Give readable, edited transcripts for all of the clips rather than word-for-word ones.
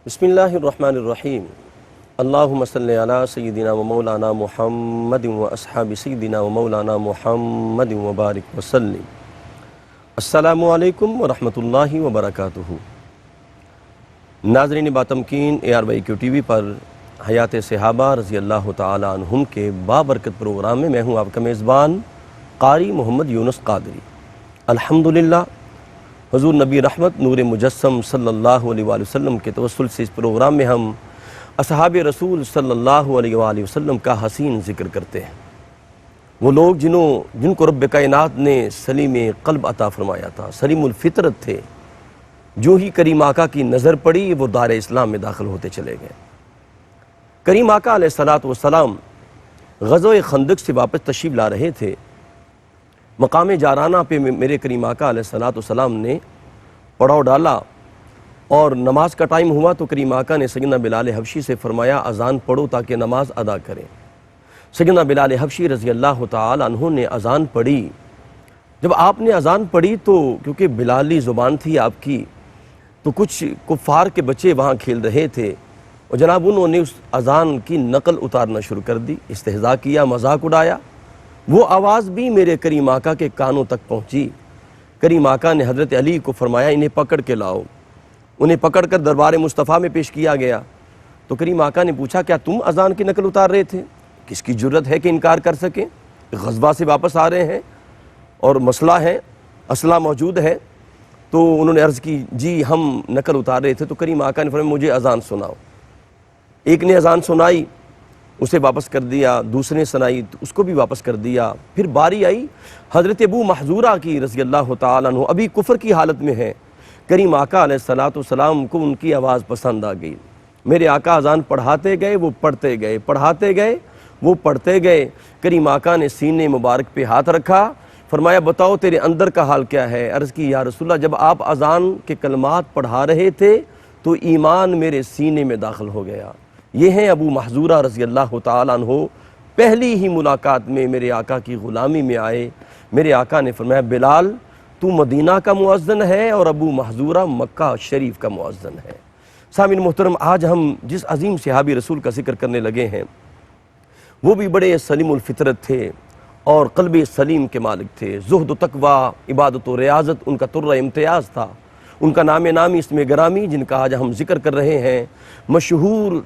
بسم اللہ الرحمن الرحیم اللہم صلی علی سیدنا و مولانا محمد و اصحاب سیدنا و مولانا محمد و بارک وسلم۔ السلام علیکم ورحمۃ اللہ وبرکاتہ۔ ناظرین باتمکین ARYQ TV پر حیات صحابہ رضی اللہ تعالی عنہم کے بابرکت پروگرام میں ہوں آپ کا میزبان قاری محمد یونس قادری۔ الحمدللہ حضور نبی رحمت نور مجسم صلی اللہ علیہ وآلہ وسلم کے توسل سے اس پروگرام میں ہم اصحاب رسول صلی اللہ علیہ وآلہ وسلم کا حسین ذکر کرتے ہیں۔ وہ لوگ جن کو رب کائنات نے سلیم قلب عطا فرمایا تھا، سلیم الفطرت تھے، جو ہی کریم آقا کی نظر پڑی وہ دار اسلام میں داخل ہوتے چلے گئے۔ کریم آقا علیہ السلام غزوہ خندق سے واپس تشریف لا رہے تھے۔ مقام جارانہ پہ میرے کریم آقا علیہ السلام نے پڑاؤ ڈالا اور نماز کا ٹائم ہوا تو کریم آقا نے سیدنا بلال حبشی سے فرمایا اذان پڑھو تاکہ نماز ادا کریں۔ سیدنا بلال حبشی رضی اللہ تعالی عنہ نے اذان پڑھی۔ جب آپ نے اذان پڑھی تو کیونکہ بلالی زبان تھی آپ کی، تو کچھ کفار کے بچے وہاں کھیل رہے تھے اور جناب انہوں نے اس اذان کی نقل اتارنا شروع کر دی، استہزاء کیا، مذاق اڑایا۔ وہ آواز بھی میرے کریم آقا کے کانوں تک پہنچی۔ کریم آقا نے حضرت علی کو فرمایا انہیں پکڑ کے لاؤ۔ انہیں پکڑ کر دربار مصطفیٰ میں پیش کیا گیا تو کریم آقا نے پوچھا کیا تم اذان کی نقل اتار رہے تھے؟ کس کی جرت ہے کہ انکار کر سکیں؟ غزوہ سے واپس آ رہے ہیں اور مسئلہ ہے، اسلحہ موجود ہے۔ تو انہوں نے عرض کی جی ہم نقل اتار رہے تھے۔ تو کریم آقا نے فرمایا مجھے اذان سناؤ۔ ایک نے اذان سنائی، اسے واپس کر دیا، دوسرے نے سنائی تو اس کو بھی واپس کر دیا۔ پھر باری آئی حضرت ابو محذورہ کی رضی اللہ تعالیٰ عنہ، ابھی کفر کی حالت میں ہے۔ کریم آقا علیہ السلام کو ان کی آواز پسند آ گئی۔ میرے آقا اذان پڑھاتے گئے، وہ پڑھتے گئے، پڑھاتے گئے، وہ پڑھتے گئے۔ کریم آقا نے سینے مبارک پہ ہاتھ رکھا، فرمایا بتاؤ تیرے اندر کا حال کیا ہے؟ عرض کی یا رسول اللہ جب آپ اذان کے کلمات پڑھا رہے تھے تو ایمان میرے سینے میں داخل ہو گیا۔ یہ ہیں ابو محذورہ رضی اللہ تعالیٰ عنہ، پہلی ہی ملاقات میں میرے آقا کی غلامی میں آئے۔ میرے آقا نے فرمایا بلال تو مدینہ کا مؤذن ہے اور ابو محذورہ مکہ شریف کا مؤذن ہے۔ سامعین محترم، آج ہم جس عظیم صحابی رسول کا ذکر کرنے لگے ہیں وہ بھی بڑے سلیم الفطرت تھے اور قلب سلیم کے مالک تھے۔ زہد و تقوی، عبادت و ریاضت ان کا طرہ امتیاز تھا۔ ان کا نام نامی اسم گرامی جن کا آج ہم ذکر کر رہے ہیں، مشہور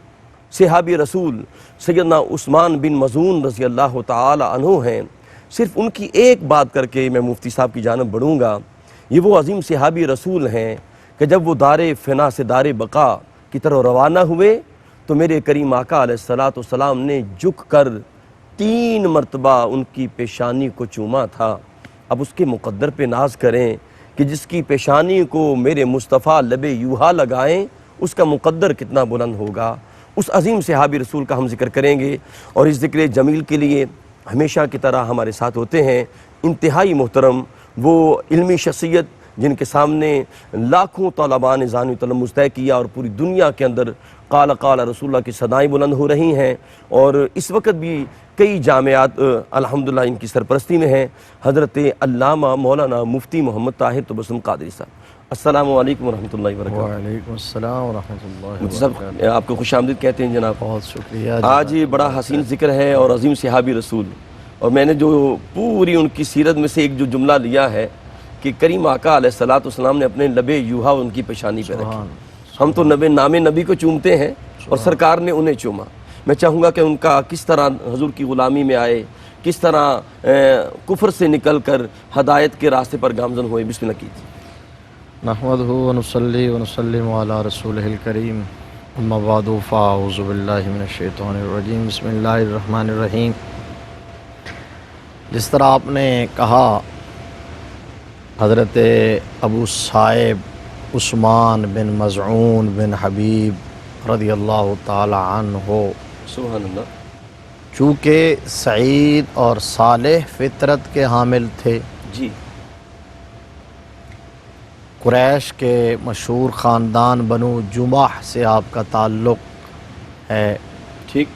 صحابی رسول سیدنا عثمان بن مظعون رضی اللہ تعالی عنہ ہیں۔ صرف ان کی ایک بات کر کے میں مفتی صاحب کی جانب بڑھوں گا۔ یہ وہ عظیم صحابی رسول ہیں کہ جب وہ دار فنا سے دار بقا کی طرف روانہ ہوئے تو میرے کریم آقا علیہ السلام نے جھک کر 3 مرتبہ ان کی پیشانی کو چوما تھا۔ اب اس کے مقدر پہ ناز کریں کہ جس کی پیشانی کو میرے مصطفیٰ لب یوحا لگائیں اس کا مقدر کتنا بلند ہوگا۔ اس عظیم صحابی رسول کا ہم ذکر کریں گے اور اس ذکر جمیل کے لیے ہمیشہ کی طرح ہمارے ساتھ ہوتے ہیں انتہائی محترم وہ علمی شخصیت جن کے سامنے لاکھوں طالبان نے ذہنی تلمذ طے کیا اور پوری دنیا کے اندر قال قال رسول اللہ کی صدائیں بلند ہو رہی ہیں، اور اس وقت بھی کئی جامعات الحمدللہ ان کی سرپرستی میں ہیں۔ حضرت علامہ مولانا مفتی محمد طاہر تبسم قادری صاحب، السلام علیکم ورحمۃ اللہ وبرکاتہ۔ وعلیکم السلام ورحمۃ اللہ مفتی صاحب آپ کو خوش آمدید کہتے ہیں جناب۔ بہت شکریہ۔ آج یہ بڑا حسین ذکر ہے اور عظیم صحابی رسول، اور میں نے جو پوری ان کی سیرت میں سے ایک جو جملہ لیا ہے کہ کریم آقا علیہ السلام نے اپنے لب یوحا ان کی پیشانی پہ رکھی۔ ہم تو نام نبی کو چومتے ہیں اور سرکار نے انہیں چوما۔ میں چاہوں گا کہ ان کا کس طرح حضور کی غلامی میں آئے، کس طرح کفر سے نکل کر ہدایت کے راستے پر گامزن ہوئے، بسم اللہ کیجیے۔ نحمدہ ونصلی ونسلم علی رسولہ الکریم، اما بعد فاعوذ باللہ من الشیطان الرجیم، بسم اللہ الرحمن الرحیم۔ جس طرح آپ نے کہا حضرت ابو صائب عثمان بن مظعون بن حبیب رضی اللہ تعالی عنہ سبحان اللہ، چونکہ سعید اور صالح فطرت کے حامل تھے، جی قریش کے مشہور خاندان بنو جمح سے آپ کا تعلق ہے، ٹھیک،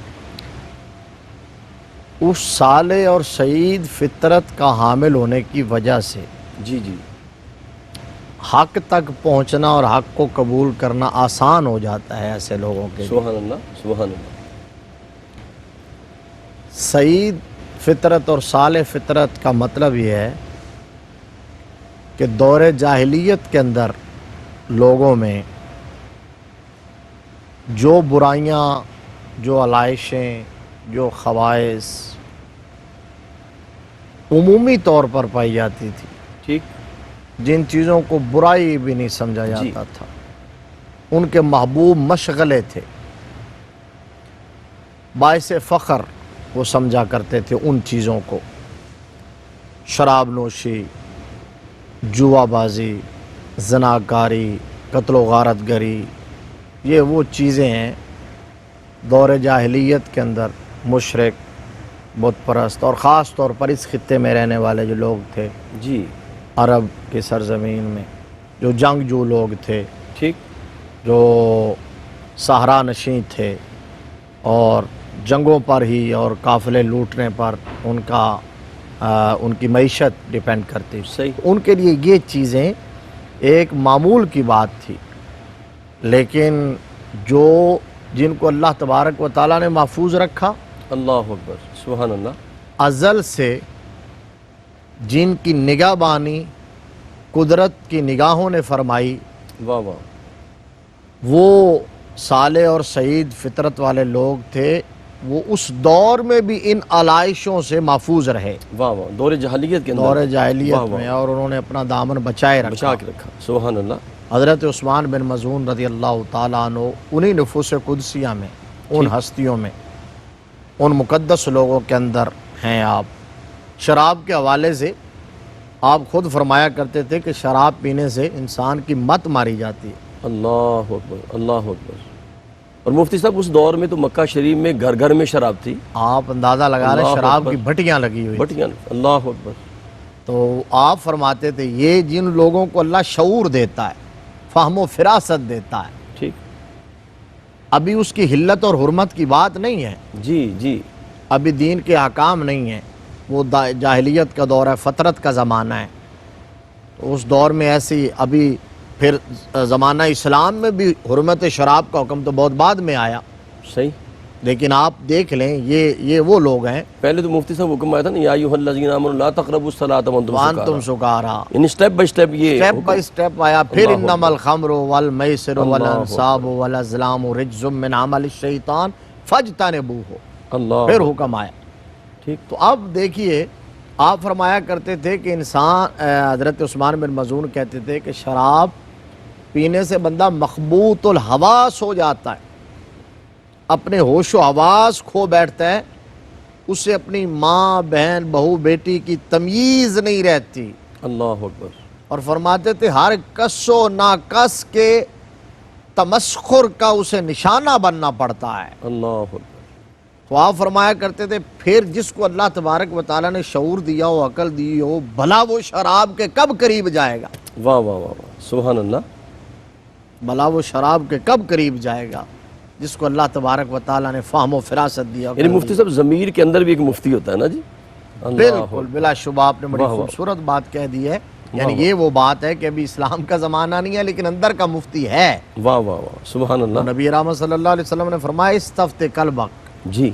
اس صالح اور سعید فطرت کا حامل ہونے کی وجہ سے جی جی حق تک پہنچنا اور حق کو قبول کرنا آسان ہو جاتا ہے ایسے لوگوں کے لیے۔ سبحان اللہ، سبحان اللہ۔ سعید فطرت اور صالح فطرت کا مطلب یہ ہے کہ دور جاہلیت کے اندر لوگوں میں جو برائیاں، جو علائشیں، جو خواہش عمومی طور پر پائی جاتی تھی، ٹھیک، جن چیزوں کو برائی بھی نہیں سمجھا جاتا تھا، ان کے محبوب مشغلے تھے، باعث فخر وہ سمجھا کرتے تھے ان چیزوں کو۔ شراب نوشی، جوا بازی، زناکاری، قتل و غارت گری، یہ وہ چیزیں ہیں دور جاہلیت کے اندر مشرک، بت پرست اور خاص طور پر اس خطے میں رہنے والے جو لوگ تھے، جی، عرب کی سرزمین میں جو جنگجو لوگ تھے، ٹھیک، جو صحرا نشین تھے اور جنگوں پر ہی اور قافلے لوٹنے پر ان کی معیشت ڈیپینڈ کرتی، صحیح، ان کے لیے یہ چیزیں ایک معمول کی بات تھی۔ لیکن جن کو اللہ تبارک و تعالیٰ نے محفوظ رکھا، اللہ اکبر، سبحان اللہ، ازل سے جن کی نگاہ بانی قدرت کی نگاہوں نے فرمائی، واہ واہ، وہ صالح اور سعید فطرت والے لوگ تھے، وہ اس دور میں بھی ان علائشوں سے محفوظ رہے، واہ واہ، دور جاہلیت کے اندر، دور واہ جاہلیت واہ، میں، اور انہوں نے اپنا دامن بچائے بچا رکھا۔ کے رکھا، سبحان اللہ، حضرت عثمان بن مظعون رضی اللہ تعالیٰ عنہ انہی نفوس قدسیہ میں، ان ہستیوں میں، ان مقدس لوگوں کے اندر ہیں آپ۔ شراب کے حوالے سے آپ خود فرمایا کرتے تھے کہ شراب پینے سے انسان کی مت ماری جاتی ہے۔ اللہ اکبر، اللہ اکبر۔ اور مفتی صاحب اس دور میں تو مکہ شریف میں گھر گھر میں شراب تھی، آپ اندازہ لگا رہے اللہ شراب اکبر، کی بھٹیاں لگی ہوئی تھیں۔ بٹیاں، اللہ اکبر، تو آپ فرماتے تھے یہ جن لوگوں کو اللہ شعور دیتا ہے، فہم و فراست دیتا ہے، ٹھیک، ابھی اس کی حلت اور حرمت کی بات نہیں ہے، جی جی، ابھی دین کے احکام نہیں ہیں، وہ جاہلیت کا دور ہے، فطرت کا زمانہ ہے۔ تو اس دور میں ایسی، ابھی پھر زمانہ اسلام میں بھی حرمت شراب کا حکم تو بہت بعد میں آیا، صحیح۔ لیکن آپ دیکھ لیں یہ وہ لوگ ہیں پہلے تو مفتی صاحب حکم آیا تھا نا، یا ایھا الذین آمنوا لا تقربوا الصلاۃ وانتم وانتم سکارا، سکارا، یعنی سٹیپ بائی سٹیپ یہ سٹیپ بائی سٹیپ آیا۔ پھر اللہ انما الخمر والمیسر اللہ والانصاب والازلام رجز من عمل الشیطان فاجتنبوہ، اللہ، پھر حکم آیا۔ ٹھیک، تو اب دیکھیے، آپ فرمایا کرتے تھے کہ انسان، حضرت عثمان بن مظعون کہتے تھے کہ شراب پینے سے بندہ مخبوط الحواس ہو جاتا ہے، اپنے ہوش و حواس کھو بیٹھتا ہے، اسے اپنی ماں، بہن، بہو، بیٹی کی تمیز نہیں رہتی، اللہ اکبر، اور فرماتے تھے ہر کس و ناکس کے تمسخر کا اسے نشانہ بننا پڑتا ہے۔ اللہ اکبر، تو آپ فرمایا کرتے تھے پھر جس کو اللہ تبارک و تعالیٰ نے شعور دیا ہو، عقل دی ہو، بھلا وہ شراب کے کب قریب جائے گا، واہ واہ واہ واہ، سبحان اللہ، بھلا وہ شراب کے کب قریب جائے گا جس کو اللہ تبارک و تعالیٰ نے فہم و فراست دیا۔ یعنی مفتی صاحب ضمیر کے اندر بھی ایک مفتی ہوتا ہے نا جی، اللہ بالکل، بلا شبہ آپ نے بڑی واہ واہ، خوبصورت بات کہہ دی ہے۔ یعنی واہ یہ وہ بات ہے کہ ابھی اسلام کا زمانہ نہیں ہے لیکن اندر کا مفتی ہے۔ واہ واہ واہ، سبحان اللہ، نبی رحمت صلی اللہ علیہ وسلم نے فرمایا استفت قلبک، جی،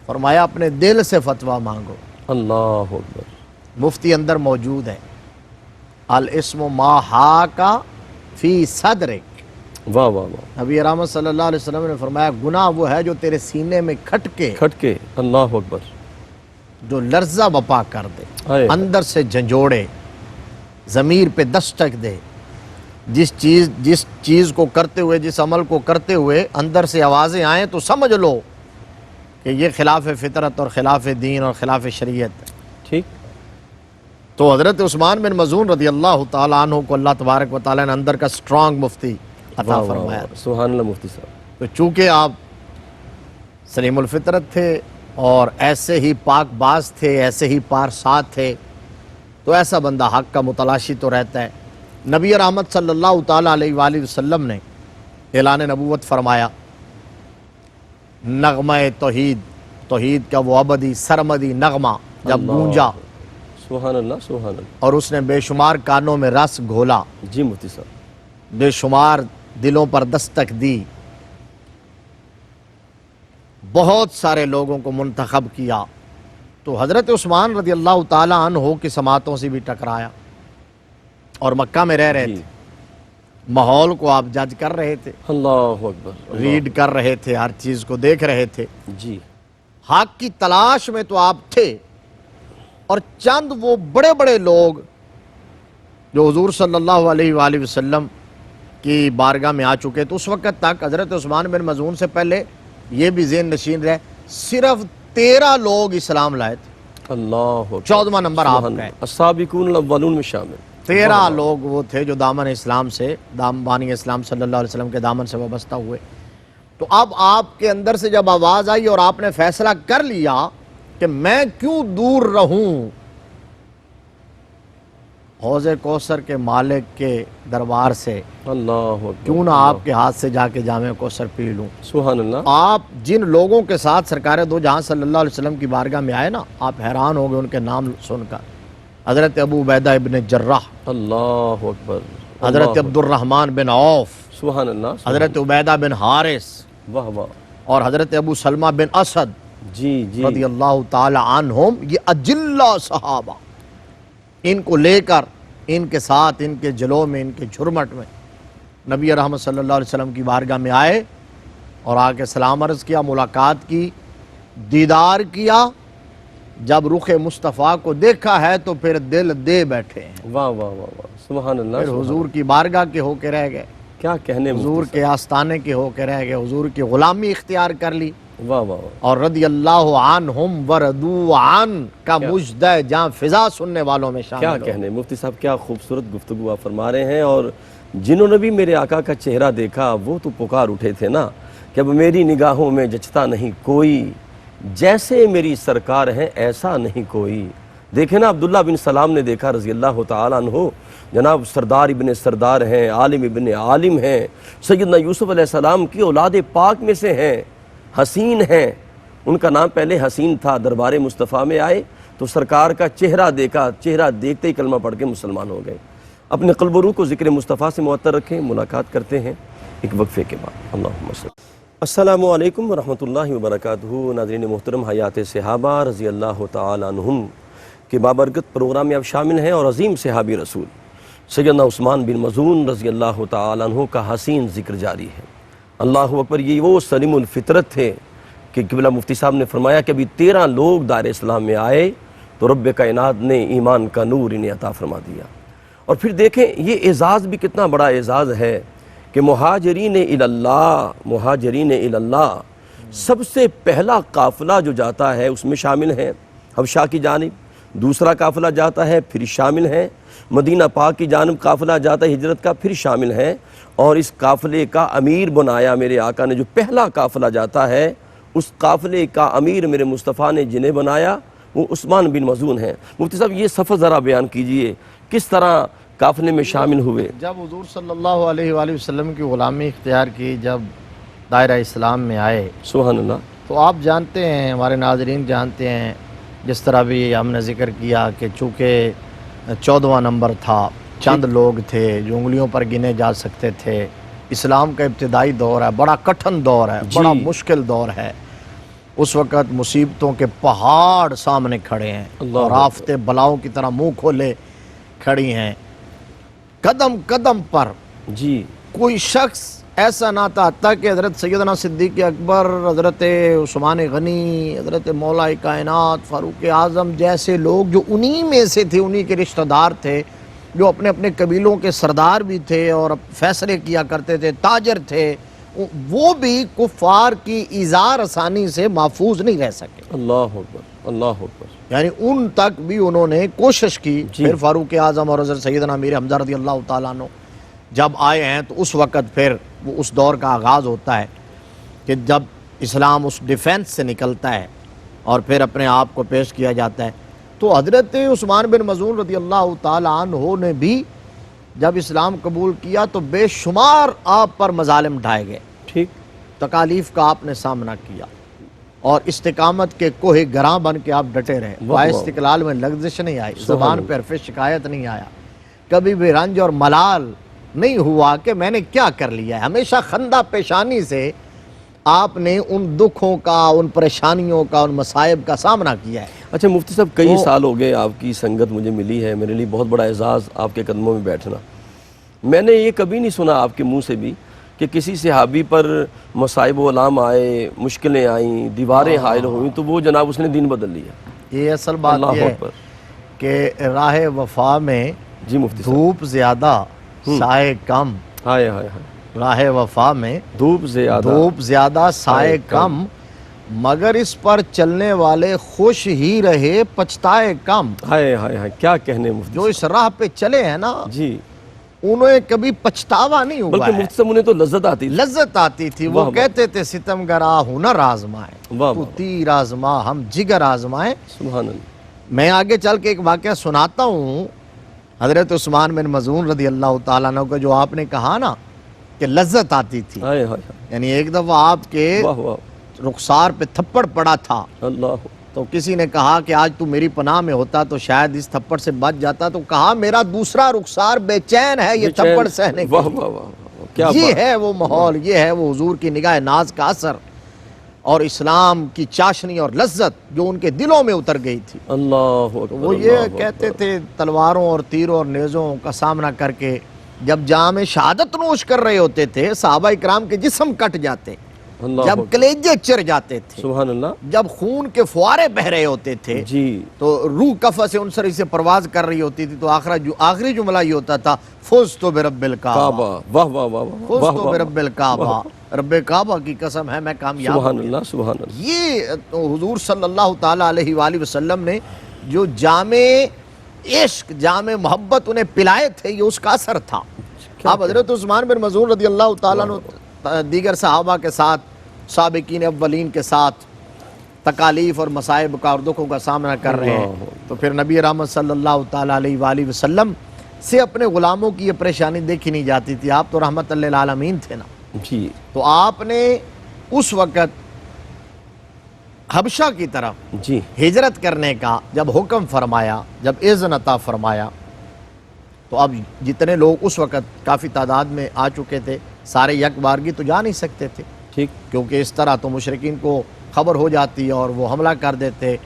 فرمایا اپنے دل سے فتویٰ مانگو، اللہ اکبر، مفتی اندر موجود ہے۔ الاسم ما حاکا فی صدرک، واہ واہ واہ، نبی رحمت صلی اللہ علیہ وسلم نے فرمایا گناہ وہ ہے جو تیرے سینے میں کھٹکے، کھٹکے، اللہ اکبر، جو لرزہ بپا کر دے، آئے، اندر سے جھنجھوڑے، ضمیر پہ دستک دے، جس چیز کو کرتے ہوئے، جس عمل کو کرتے ہوئے اندر سے آوازیں آئیں تو سمجھ لو کہ یہ خلاف فطرت اور خلاف دین اور خلاف شریعت۔ ٹھیک، تو حضرت عثمان بن مظعون رضی اللہ تعالیٰ عنہ کو اللہ تبارک و تعالیٰ نے اندر کا سٹرانگ مفتی عطا واہ واہ فرمایا۔ واہ، سبحان اللہ مفتی صاحب، تو چونکہ آپ سلیم الفطرت تھے اور ایسے ہی پاک باز تھے، ایسے ہی پارسات تھے، تو ایسا بندہ حق کا متلاشی تو رہتا ہے۔ نبی رحمت صلی اللہ تعالیٰ علیہ وآلہ وسلم نے اعلان نبوت فرمایا، نغمہ توحید، توحید کا وہ ابدی سرمدی نغمہ جب اللہ، گونجا سبحان اللہ سبحان اللہ. اور اس نے بے شمار کانوں میں رس گھولا، جی مفتی صاحب. بے شمار دلوں پر دستک دی، بہت سارے لوگوں کو منتخب کیا. تو حضرت عثمان رضی اللہ تعالیٰ عنہ کی سماعتوں سے بھی ٹکرایا، اور مکہ میں رہ رہے جی. تھے. ماحول کو آپ جج کر رہے تھے، اللہ اکبر. ریڈ کر رہے تھے، ہر چیز کو دیکھ رہے تھے. جی. حق کی تلاش میں تو آپ تھے، اور چند وہ بڑے بڑے لوگ جو حضور صلی اللہ علیہ وآلہ وسلم کی بارگاہ میں آ چکے تو اس وقت تک حضرت عثمان بن مظعون سے پہلے یہ بھی ذہن نشین رہے، صرف 13 لوگ اسلام لائے تھے. اللہ اکبر. 14واں نمبر آپ سبحان کا ہے. اللہ. السابقون الاولون میں شامل. 13 لوگ وہ تھے جو دامن اسلام سے، بانی اسلام صلی اللہ علیہ وسلم کے دامن سے وابستہ ہوئے. تو اب آپ کے اندر سے جب آواز آئی اور آپ نے فیصلہ کر لیا کہ میں کیوں دور رہوں حوض کوثر کے مالک کے دربار سے، اللہ اکبر. کیوں نہ آپ کے ہاتھ سے جا کے جامع کوثر پی لوں. سبحان اللہ. آپ جن لوگوں کے ساتھ سرکار دو جہاں صلی اللہ علیہ وسلم کی بارگاہ میں آئے نا، آپ حیران ہو گئے ان کے نام سن کر. حضرت ابو عبیدہ ابن جراح، اللہ اکبر. حضرت عبد الرحمن بن عوف، سبحان اللہ. حضرت عبیدہ بن حارث، واہ واہ. اور حضرت ابو سلمہ بن اسد جی جی. رضی اللہ تعالی عنہم. یہ اجلہ صحابہ، ان کو لے کر، ان کے ساتھ، ان کے جلو میں، ان کے جھرمٹ میں نبی رحمت صلی اللہ علیہ وسلم کی بارگاہ میں آئے اور آ کے سلام عرض کیا، ملاقات کی، دیدار کیا. جب رخ مصطفیٰ کو دیکھا ہے تو پھر دل دے بیٹھے ہیں. واہ واہ واہ واہ. سبحان اللہ. پھر سبحان حضور کی بارگاہ کے ہو کے رہ گئے، اللہ. کیا کہنے حضور کے آستانے کے ہو کے رہ گئے، حضور کی غلامی اختیار کر لی. واہ واہ واہ. اور رضی اللہ عنہم ورضوا عن کا مجدہ جہاں فضا سننے والوں میں شامل کیا ہو. کہنے مفتی صاحب، کیا خوبصورت گفتگو آپ فرما رہے ہیں. اور جنہوں نے بھی میرے آقا کا چہرہ دیکھا وہ تو پکار اٹھے تھے نا کہ اب میری نگاہوں میں جچتا نہیں کوئی، جیسے میری سرکار ہیں ایسا نہیں کوئی. دیکھیں نا، عبداللہ بن سلام نے دیکھا رضی اللہ تعالیٰ عنہ، جناب سردار ابن سردار ہیں، عالم ابن عالم ہیں، سیدنا یوسف علیہ السلام کی اولاد پاک میں سے ہیں، حسین ہیں. ان کا نام پہلے حسین تھا. دربار مصطفیٰ میں آئے تو سرکار کا چہرہ دیکھا، چہرہ دیکھتے ہی کلمہ پڑھ کے مسلمان ہو گئے. اپنے قلب و روح کو ذکر مصطفیٰ سے معطر رکھیں. ملاقات کرتے ہیں ایک وقفے کے بعد. اللہم صل. السلام علیکم ورحمۃ اللہ وبرکاتہ. ناظرین محترم، حیات صحابہ رضی اللہ تعالیٰ عنہم کے بابرکت پروگرام میں اب شامل ہیں، اور عظیم صحابی رسول سیدنا عثمان بن مظعون رضی اللہ تعالیٰ عنہ کا حسین ذکر جاری ہے. اللہ اکبر. یہ وہ سلیم الفطرت تھے کہ قبلہ مفتی صاحب نے فرمایا کہ ابھی 13 لوگ دائر اسلام میں آئے تو رب کائنات نے ایمان کا نور انہیں عطا فرما دیا. اور پھر دیکھیں یہ اعزاز بھی کتنا بڑا اعزاز ہے کہ مہاجرین اللہ سب سے پہلا قافلہ جو جاتا ہے اس میں شامل ہیں حبشہ کی جانب، دوسرا قافلہ جاتا ہے پھر شامل ہیں مدینہ پاک کی جانب، قافلہ جاتا ہے ہجرت کا پھر شامل ہیں. اور اس قافلے کا امیر بنایا میرے آقا نے. جو پہلا قافلہ جاتا ہے اس قافلے کا امیر میرے مصطفیٰ نے جنہیں بنایا وہ عثمان بن مظعون ہیں. مفتی صاحب یہ سفر ذرا بیان کیجئے، کس طرح قافلے میں شامل ہوئے؟ جب حضور صلی اللہ علیہ وآلہ وسلم کی غلامی اختیار کی، جب دائرہ اسلام میں آئے، سبحان اللہ. تو آپ جانتے ہیں، ہمارے ناظرین جانتے ہیں، جس طرح بھی ہم نے ذکر کیا کہ چونکہ 14واں نمبر تھا، چند لوگ تھے جو انگلیوں پر گنے جا سکتے تھے. اسلام کا ابتدائی دور ہے، بڑا کٹھن دور ہے، بڑا مشکل دور ہے. اس وقت مصیبتوں کے پہاڑ سامنے کھڑے ہیں اور آفتیں بلاؤں کی طرح منہ کھولے کھڑی ہیں. قدم قدم پر جی کوئی شخص ایسا نہ تھا، حتیٰ کہ حضرت سیدنا صدیق اکبر، حضرت عثمان غنی، حضرت مولا کائنات فاروق اعظم جیسے لوگ جو انہی میں سے تھے، انہی کے رشتہ دار تھے، جو اپنے اپنے قبیلوں کے سردار بھی تھے اور فیصلے کیا کرتے تھے، تاجر تھے، وہ بھی کفار کی ایذا رسانی سے محفوظ نہیں رہ سکے. اللہ اکبر. اللہ اکبر. یعنی ان تک بھی انہوں نے کوشش کی. پھر فاروق اعظم اور حضرت سیدنا امیر حمزہ رضی اللہ تعالیٰ عنہ جب آئے ہیں تو اس وقت پھر وہ اس دور کا آغاز ہوتا ہے کہ جب اسلام اس ڈیفینس سے نکلتا ہے اور پھر اپنے آپ کو پیش کیا جاتا ہے. تو حضرت عثمان بن مظعون رضی اللہ تعالیٰ عنہ نے بھی جب اسلام قبول کیا تو بے شمار آپ پر مظالم ڈھائے گئے، ٹھیک، تکالیف کا آپ نے سامنا کیا. اور استقامت کے کوہ گراں بن کے آپ ڈٹے رہے. واہ واہ. استقلال میں لغزش نہیں آئی, سبحان زبان اللہ. پہ حرف شکایت نہیں آیا, کبھی بھی رنج اور ملال نہیں ہوا کہ میں نے کیا کر لیا ہے. ہمیشہ خندہ پیشانی سے آپ نے ان دکھوں کا, ان پریشانیوں کا, ان مصائب کا سامنا کیا ہے. اچھا مفتی صاحب, کئی سال ہو گئے آپ کی سنگت مجھے ملی ہے, میرے لیے بہت بڑا اعزاز آپ کے قدموں میں بیٹھنا. میں نے یہ کبھی نہیں سنا آپ کے منہ سے بھی کہ کسی صحابی پر مصائب و الام آئے, مشکلیں آئیں, دیواریں حائل ہوئیں تو وہ جناب اس نے دین بدل لیا. یہ اصل بات اللہ یہ ہے اکبر. کہ راہ وفا میں جی مفتی صاحب. دھوپ زیادہ سائے کم. ہائے ہائے ہائے. راہ وفا میں دھوپ دھوپ زیادہ سائے کم, مگر اس پر چلنے والے خوش ہی رہے پچھتائے کم. ہائے ہائے ہائے, کیا کہنے مفتی جو اس راہ پہ چلے ہیں نا, جی, انہیں کبھی پچھتاوا نہیں ہوا بلکہ ہے. مفتی صاحب انہیں تو لذت آتی تھی. لذت آتی تھی. وہ کہتے تھے ستم گرا ہنر آزمائے, واہ تو واہ, تیر آزما ہم جگر آزمائے. سبحان اللہ. میں آگے چل کے ایک واقعہ سناتا ہوں حضرت عثمان بن مظعون رضی اللہ تعالیٰ عنہ کو, جو آپ نے کہا نا کہ لذت آتی تھی. ہائے ہائے ہائے. یعنی ایک دفعہ آپ کے واہ واہ. رخسار پہ تھپڑ پڑا تھا, اللہ. تو کسی نے کہا کہ آج تو میری پناہ میں ہوتا تو شاید اس تھپڑ سے بچ جاتا. تو کہا میرا دوسرا رخسار بے چین ہے یہ تھپڑ سہنے کے واہ لیے. واہ واہ, کیا یہ بات. ہے وہ ماحول, یہ ہے وہ حضور کی نگاہ ناز کا اثر اور اسلام کی چاشنی اور لذت جو ان کے دلوں میں اتر گئی تھی. اللہ اکبر. وہ یہ کہتے تھے تلواروں اور تیروں اور نیزوں کا سامنا کر کے جب جام شہادت نوش کر رہے ہوتے تھے, صحابہ اکرام کے جسم کٹ جاتے, جب کلیجے چر جاتے تھے, سبحان اللہ, جب خون کے فوارے بہ رہے ہوتے تھے, جی, تو روح کفہ سے انصری سے پرواز کر رہی ہوتی تھی, تو آخری جملہ یہ ہوتا تھا فزت برب الکعبہ. واہ واہ واہ واہ, فزت برب الکعبہ, رب کعبہ کی قسم ہے میں کامیاب. سبحان اللہ, سبحان اللہ. یہ تو حضور صلی اللہ تعالیٰ علیہ وآلہ وسلم نے جو جامع عشق, جامع محبت انہیں پلائے تھے, یہ اس کا اثر تھا. اب حضرت عثمان بن مظعون رضی اللہ تعالیٰ عنہ دیگر صحابہ کے ساتھ, سابقین اولین کے ساتھ تکالیف اور مصائب کا اور دکھوں کا سامنا کر رہے ہیں, تو پھر نبی رحمت صلی اللہ تعالیٰ علیہ وآلہ وسلم سے اپنے غلاموں کی یہ پریشانی دیکھی نہیں جاتی تھی. آپ تو رحمت للعالمین تھے نا, جی, تو آپ نے اس وقت حبشہ کی طرف جی, ہجرت کرنے کا جب حکم فرمایا, جب اذن عطا فرمایا, تو اب جتنے لوگ اس وقت کافی تعداد میں آ چکے تھے, سارے یک بارگی تو جا نہیں سکتے تھے, ٹھیک, کیونکہ اس طرح تو مشرکین کو خبر ہو جاتی اور وہ حملہ کر دیتے,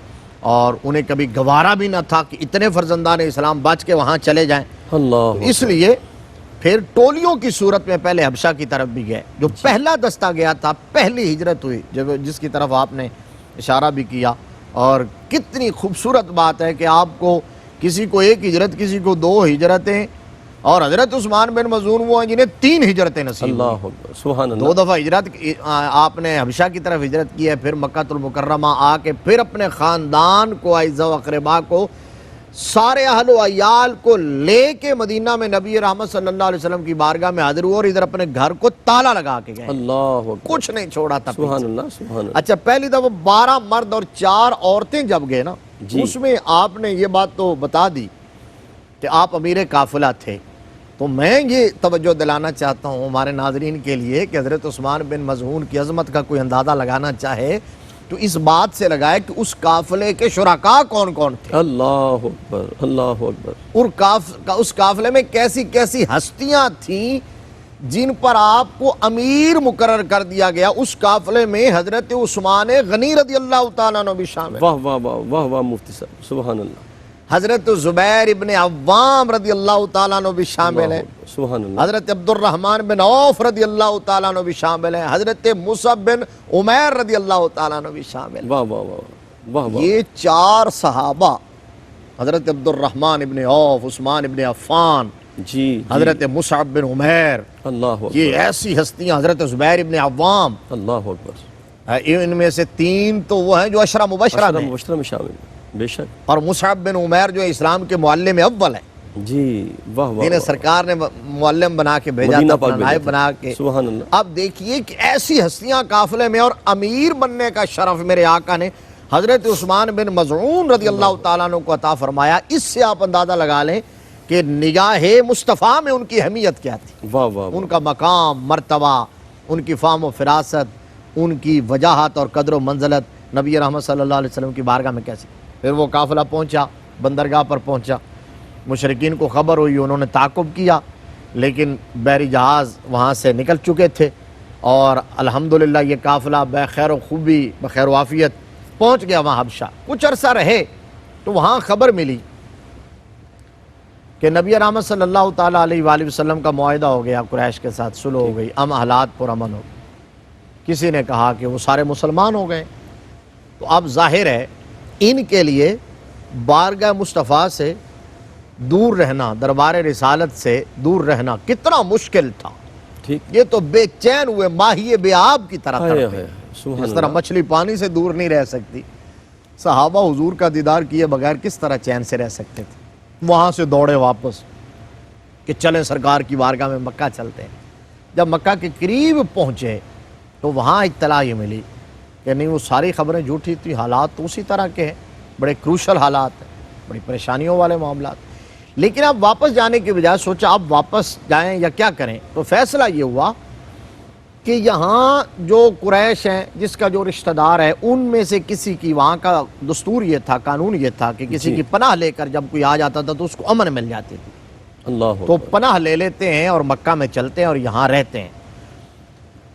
اور انہیں کبھی گوارا بھی نہ تھا کہ اتنے فرزندان اسلام بچ کے وہاں چلے جائیں. اللہ. اس لیے پھر ٹولیوں کی صورت میں پہلے حبشہ کی طرف بھی گئے. جو پہلا دستہ گیا تھا, پہلی ہجرت ہوئی, جس کی طرف آپ نے اشارہ بھی کیا, اور کتنی خوبصورت بات ہے کہ آپ کو کسی کو ایک ہجرت, کسی کو دو ہجرتیں, اور حضرت عثمان بن مظعون وہ ہیں جنہیں 3 ہجرتیں نصیب ہوئی. اللہ اکبر, سبحان اللہ. 2 دفعہ ہجرت آپ نے حبشہ کی طرف ہجرت کی ہے, پھر مکہ المکرمہ آ کے پھر اپنے خاندان کو, اعزاء و اقربا کو, سارے اہل و عیال کو لے کے مدینہ میں نبی رحمت صلی اللہ علیہ وسلم کی بارگاہ میں حاضر ہوئے, اور ادھر اپنے گھر کو تالا لگا کے گئے. اللہ اکبر, کچھ نہیں چھوڑا تھا. سبحان اللہ, سبحان اللہ. اچھا, پہلی دفعہ 12 مرد اور 4 عورتیں جب گئے نا, اس میں آپ نے یہ بات تو بتا دی کہ آپ امیر قافلہ تھے. تو میں یہ توجہ دلانا چاہتا ہوں ہمارے ناظرین کے لیے کہ حضرت عثمان بن مظعون کی عظمت کا کوئی اندازہ لگانا چاہے تو اس بات سے لگائے کہ اس قافلے کے شرکاء کون کون تھے. اللہ اکبر, اللہ اکبر. اور اس قافلے میں کیسی کیسی ہستیاں تھیں جن پر آپ کو امیر مقرر کر دیا گیا. اس قافلے میں حضرت عثمان غنی رضی اللہ تعالیٰ عنہ بھی شامل, واہ واہ واہ, واہ واہ مفتی صاحب, سبحان اللہ. حضرت زبیر ابن عوام رضی اللہ تعالیٰ عنہ بھی شامل ہیں, سبحان اللہ. حضرت عبد الرحمن بن عوف رضی اللہ تعالیٰ عنہ بھی شامل ہیں, حضرت مصعب بن عمیر رضی اللہ تعالیٰ عنہ بھی شامل ہیں. واہ واہ واہ, واہ واہ. یہ 4 صحابہ, حضرت عبد الرحمن ابن عوف, عثمان ابن عفان, جی, حضرت مصعب بن عمیر, اللہ اکبر, یہ ایسی ہستیاں, حضرت زبیر ابن عوام, اللہ اکبر. ان میں سے 3 تو وہ ہیں جو عشرہ مبشرہ میں, مبشرہ میں شامل ہیں, بے شک. اور مصعب بن عمیر جو اسلام کے معلم اول ہیں, جی, واہ واہ, انہیں سرکار نے معلم بنا کے بھیجا مدینہ تھا, پاک اپنا نائب بنا کے. سبحان اللہ. اب دیکھیے کہ ایسی ہستیاں قافلے میں, اور امیر بننے کا شرف میرے آقا نے حضرت عثمان بن مظعون رضی اللہ تعالیٰ عنہ کو عطا فرمایا. اس سے آپ اندازہ لگا لیں کہ نگاہ مصطفیٰ میں ان کی اہمیت کیا تھی, واہ واہ, ان کا مقام, مرتبہ, ان کی فہم و فراست, ان کی وجاہت اور قدر و منزلت نبی رحمت صلی اللہ علیہ وسلم کی بارگاہ میں کیسے؟ پھر وہ قافلہ پہنچا، بندرگاہ پر پہنچا، مشرکین کو خبر ہوئی، انہوں نے تعاقب کیا، لیکن بحری جہاز وہاں سے نکل چکے تھے، اور الحمدللہ یہ قافلہ بخیر و خوبی بخیر و عافیت پہنچ گیا وہاں حبشہ۔ کچھ عرصہ رہے تو وہاں خبر ملی کہ نبی رحمت صلی اللہ تعالیٰ علیہ وآلہ وسلم کا معاہدہ ہو گیا، قریش کے ساتھ صلح ہو گئی، حالات پرامن ہو گئے۔ کسی نے کہا کہ وہ سارے مسلمان ہو گئے۔ تو اب ظاہر ہے ان کے لیے بارگاہ مصطفیٰ سے دور رہنا، دربار رسالت سے دور رہنا کتنا مشکل تھا۔ ٹھیک، یہ تو بے چین ہوئے، ماہی بے آب کی طرح تڑپے۔ سبحان جس طرح مچھلی پانی سے دور نہیں رہ سکتی، صحابہ حضور کا دیدار کیے بغیر کس طرح چین سے رہ سکتے تھے۔ وہاں سے دوڑے واپس کہ چلیں سرکار کی بارگاہ میں مکہ چلتے ہیں۔ جب مکہ کے قریب پہنچے تو وہاں اطلاع یہ ملی کہ نہیں، وہ ساری خبریں جھوٹی تھی، حالات تو اسی طرح کے ہیں، بڑے کروشل حالات ہیں، بڑی پریشانیوں والے معاملات۔ لیکن اب واپس جانے کی بجائے سوچا اب واپس جائیں یا کیا کریں، تو فیصلہ یہ ہوا کہ یہاں جو قریش ہیں، جس کا جو رشتہ دار ہے، ان میں سے کسی کی، وہاں کا دستور یہ تھا، قانون یہ تھا کہ کسی کی پناہ لے کر جب کوئی آ جاتا تھا تو اس کو امن مل جاتی تھی، اللہ تو پناہ لے لیتے ہیں اور مکہ میں چلتے ہیں اور یہاں رہتے ہیں۔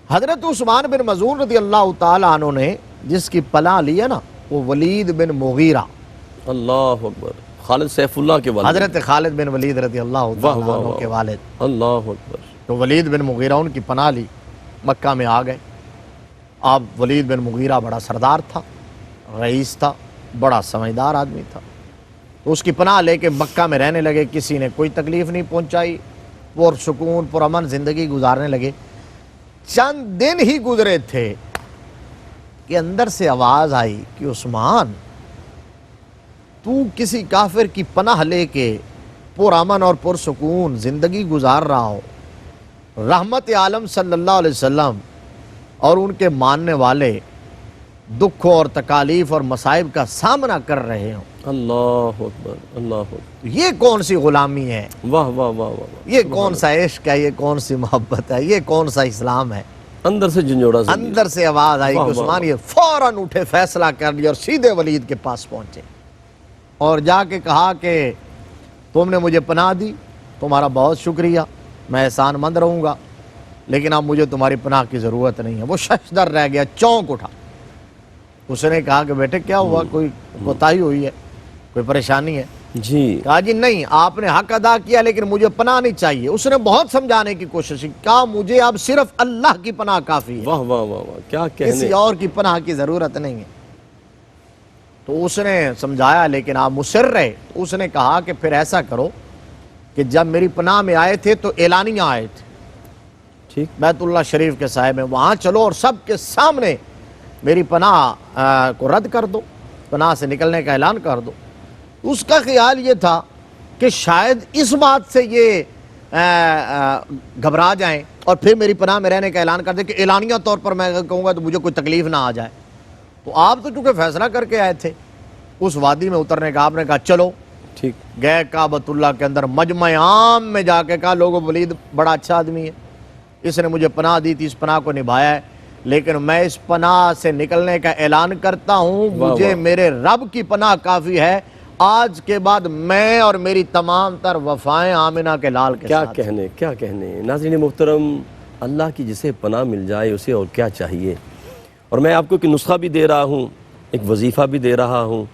حضرت عثمان بن مظعون رضی اللہ تعالیٰ عنہ نے جس کی پناہ لی ہے نا، وہ ولید بن مغیرہ، اللہ اکبر، خالد سیف اللہ کے والد، حضرت خالد بن ولید رضی اللہ تعالیٰ عنہ کے والد، اللہ اکبر۔ تو ولید بن مغیرہ ان کی پناہ لی، مکہ میں آ گئے۔ اب ولید بن مغیرہ بڑا سردار تھا، رئیس تھا، بڑا سمجھدار آدمی تھا، تو اس کی پناہ لے کے مکہ میں رہنے لگے، کسی نے کوئی تکلیف نہیں پہنچائی، وہ سکون پرامن زندگی گزارنے لگے۔ چند دن ہی گزرے تھے کہ اندر سے آواز آئی کہ عثمان، تو کسی کافر کی پناہ لے کے پرامن اور پرسکون زندگی گزار رہا ہو، رحمت عالم صلی اللہ علیہ وسلم اور ان کے ماننے والے دکھوں اور تکالیف اور مصائب کا سامنا کر رہے ہوں، اللہ اکبر، اللہ اکبر، یہ کون سی غلامی ہے، واہ واہ واہ واہ، یہ کون سا عشق ہے، یہ کون سی محبت ہے، یہ کون سا اسلام ہے۔ اندر سے جھنجھوڑا زمین۔ اندر سے آواز آئی کہ عثمان، یہ فوراً اٹھے، فیصلہ کر لیا اور سیدھے ولید کے پاس پہنچے اور جا کے کہا کہ تم نے مجھے پناہ دی، تمہارا بہت شکریہ، میں احسان مند رہوں گا، لیکن اب مجھے تمہاری پناہ کی ضرورت نہیں ہے۔ وہ ششدر رہ گیا، چونک اٹھا۔ اس نے کہا کہ بیٹے کیا ہوا، کوئی کوتاہی ہوئی ہے، کوئی پریشانی ہے؟ جی، کہا جی نہیں، آپ نے حق ادا کیا لیکن مجھے پناہ نہیں چاہیے۔ اس نے بہت سمجھانے کی کوشش کی، کہا مجھے اب صرف اللہ کی پناہ کافی ہے، واہ واہ واہ واہ، کیا کہنے۔ کسی اور کی پناہ کی ضرورت نہیں ہے۔ تو اس نے سمجھایا لیکن آپ مصر رہے۔ اس نے کہا کہ پھر ایسا کرو کہ جب میری پناہ میں آئے تھے تو اعلانیہ آئے تھے ٹھیک، بیت اللہ شریف کے سائے میں، وہاں چلو اور سب کے سامنے میری پناہ کو رد کر دو، پناہ سے نکلنے کا اعلان کر دو۔ اس کا خیال یہ تھا کہ شاید اس بات سے یہ گھبرا جائیں اور پھر میری پناہ میں رہنے کا اعلان کر دیں کہ اعلانیہ طور پر میں کہوں گا تو مجھے کوئی تکلیف نہ آ جائے۔ تو آپ تو چونکہ فیصلہ کر کے آئے تھے اس وادی میں اترنے کا، آپ نے کہا چلو، ٹھیک، گئے کعبۃ اللہ کے اندر، مجمع عام میں جا کے کہا لوگوں، ولید بڑا اچھا آدمی ہے، اس نے مجھے پناہ دی تھی، اس پناہ کو نبھایا ہے، لیکن میں اس پناہ سے نکلنے کا اعلان کرتا ہوں، مجھے میرے رب کی پناہ کافی ہے، آج کے بعد میں اور میری تمام تر وفائیں آمنہ کے لال کے ساتھ۔ کیا کہنے۔ ناظرین محترم، اللہ کی جسے پناہ مل جائے اسے اور کیا چاہیے۔ اور میں آپ کو ایک نسخہ بھی دے رہا ہوں، ایک وظیفہ بھی دے رہا ہوں۔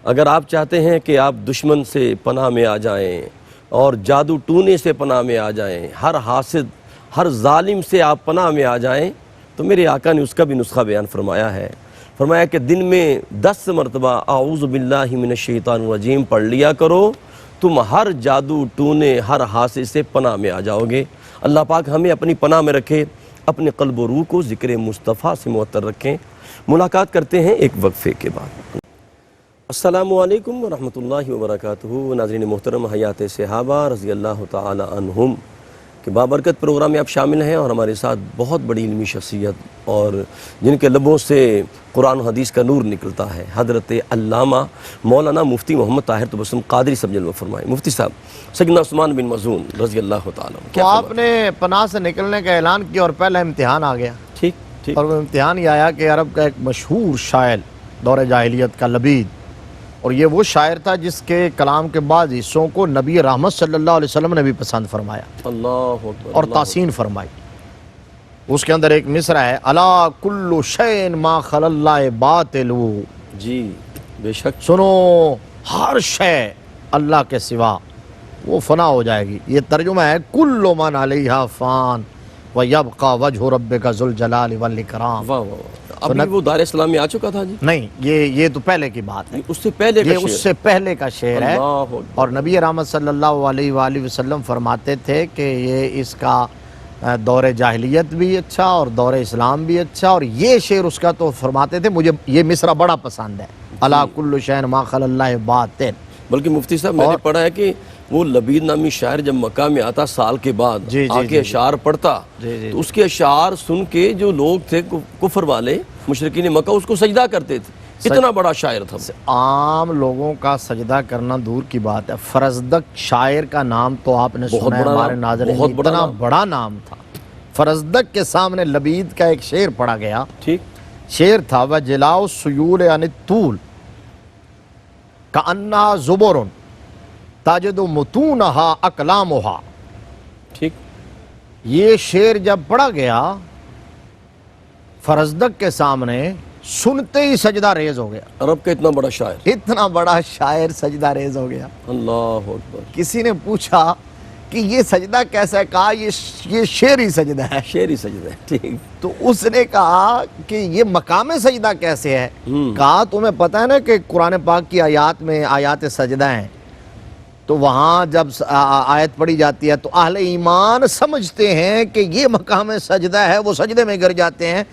اگر آپ چاہتے ہیں کہ آپ دشمن سے پناہ میں آ جائیں اور جادو ٹونے سے پناہ میں آ جائیں، ہر حاسد، ہر ظالم سے آپ پناہ میں آ جائیں، تو میرے آقا نے اس کا بھی نسخہ بیان فرمایا ہے۔ فرمایا کہ دن میں 10 مرتبہ اعوذ باللہ من الشیطان الرجیم پڑھ لیا کرو، تم ہر جادو ٹونے، ہر حاسد سے پناہ میں آ جاؤ گے۔ اللہ پاک ہمیں اپنی پناہ میں رکھے، اپنے قلب و روح کو ذکر مصطفیٰ سے معطر رکھیں۔ ملاقات کرتے ہیں ایک وقفے کے بعد۔ السلام علیکم ورحمۃ اللہ وبرکاتہ۔ ناظرین محترم، حیات صحابہ رضی اللہ تعالی عنہم کے بابرکت پروگرام میں آپ شامل ہیں، اور ہمارے ساتھ بہت بڑی علمی شخصیت اور جن کے لبوں سے قرآن و حدیث کا نور نکلتا ہے، حضرت علامہ مولانا مفتی محمد طاہر تبسم قادری صاحب جلوہ فرمائے۔ مفتی صاحب، سیدنا عثمان بن مظعون رضی اللہ تعالیٰ عنہ، تو آپ نے پناہ سے نکلنے کا اعلان کیا اور پہلا امتحان آ گیا، ٹھیک ٹھیک، اور وہ امتحان یہ آیا کہ عرب کا ایک مشہور شاعر دور جاہلیت کا لبید، اور یہ وہ شاعر تھا جس کے کلام کے بعض حصوں کو نبی رحمت صلی اللہ علیہ وسلم نے بھی پسند فرمایا اللہ اکبر، اور اللہ تحسین فرمائی۔ اس کے اندر ایک مصرع ہے، الا کل شیء ما خلا اللہ باطل، اکبر۔ جی بے شک، سنو ہر شے اللہ کے سوا وہ فنا ہو جائے گی۔ یہ ترجمہ ہے کل من علیہا فان ویبقى وجہ ربک ذو الجلال والاکرام۔ واہ واہ واہ، ابھی وہ دار اسلام میں آ چکا تھا جی؟ نہیں، یہ تو پہلے کی بات ہے، اس سے پہلے کا یہ اس سے پہلے کا شعر ہے، اللہ اکبر۔ اور نبی رحمت صلی اللہ علیہ وآلہ وسلم فرماتے تھے کہ یہ اس کا دور جاہلیت بھی اچھا اور دور اسلام بھی اچھا، اور یہ شعر اس کا تو فرماتے تھے مجھے یہ مصرع بڑا پسند ہے، الا کل شیء ما خلا اللہ باطل۔ بلکہ مفتی صاحب میں نے پڑھا ہے کہ وہ لبید نامی شاعر جب مکہ میں آتا سال کے بعد جی آ کے اشعار پڑھتا، تو اس کے اشعار سن کے جو لوگ تھے کفر والے مشرکین مکہ اس کو سجدہ کرتے تھے، اتنا بڑا شاعر تھا۔ عام لوگوں کا سجدہ کرنا دور کی بات ہے، فرزدق شاعر کا نام تو آپ نے سنا ہے ہمارے ناظرین، اتنا بڑا نام تھا۔ فرزدق کے سامنے لبید کا ایک شعر پڑھا گیا، ٹھیک، شعر تھا وَجِلَاءُ السُّيُولِ عَنِ الطُّولِ كَأَنَّهَا زُبُرٌ تَجِدُ مُتُونَهَا أَقْلَامُهَا۔ ٹھیک، یہ شعر جب پڑھا گیا فرزدق کے سامنے، سنتے ہی سجدہ ریز ہو گیا، عرب کا اتنا بڑا شاعر، اتنا بڑا شاعر سجدہ ریز ہو گیا۔ اللہ اکبر۔ کسی نے پوچھا کہ یہ سجدہ کیسا ہے؟ کہا یہ شعری سجدہ ہے۔ شعری سجدہ ہے، ٹھیک، تو اس نے کہا کہ یہ مقام سجدہ کیسے ہے؟ کہا تمہیں پتہ ہے نا کہ قرآن پاک کی آیات میں آیات سجدہ ہیں، تو وہاں جب آیت پڑھی جاتی ہے تو اہل ایمان سمجھتے ہیں کہ یہ مقام سجدہ ہے، وہ سجدے میں گر جاتے ہیں،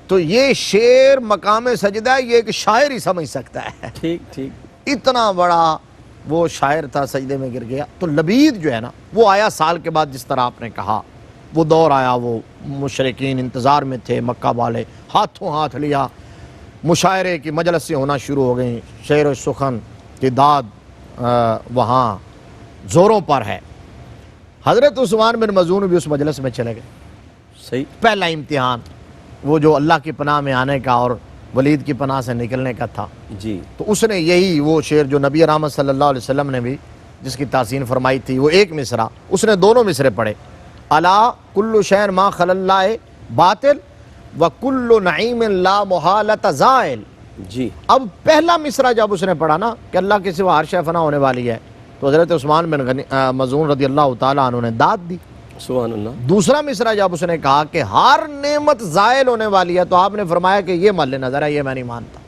تو یہ شعر مقام سجدہ ہے، یہ ایک شاعر ہی سمجھ سکتا ہے۔ ٹھیک ٹھیک، اتنا بڑا وہ شاعر تھا، سجدے میں گر گیا۔ تو لبید جو ہے نا وہ آیا سال کے بعد، جس طرح آپ نے کہا وہ دور آیا، وہ مشرکین انتظار میں تھے، مکہ والے ہاتھوں ہاتھ لیا، مشاعرے کی مجلسیں ہونا شروع ہو گئیں، شعر و سخن کی داد وہاں زوروں پر ہے۔ حضرت عثمان بن مظعون بھی اس مجلس میں چلے گئے۔ صحیح، پہلا امتحان وہ جو اللہ کی پناہ میں آنے کا اور ولید کی پناہ سے نکلنے کا تھا، جی، تو اس نے یہی وہ شعر جو نبی رحمت صلی اللہ علیہ وسلم نے بھی جس کی تحسین فرمائی تھی، وہ ایک مصرع اس نے دونوں مصرے پڑھے، الا کل شیء ما خلا اللہ باطل وکل نعیم لا محالۃ زائل۔ جی، اب پہلا مصرع جب اس نے پڑھا نا کہ اللہ کے سوا ہر شے فنا ہونے والی ہے، تو حضرت عثمان بن مظعون رضی اللہ تعالیٰ عنہ نے داد دی۔ سبحان اللہ۔ دوسرا مصرع جب اس نے کہا کہ ہر نعمت زائل ہونے والی ہے، تو آپ نے فرمایا کہ یہ مل نظر ہے، یہ میں نہیں مانتا۔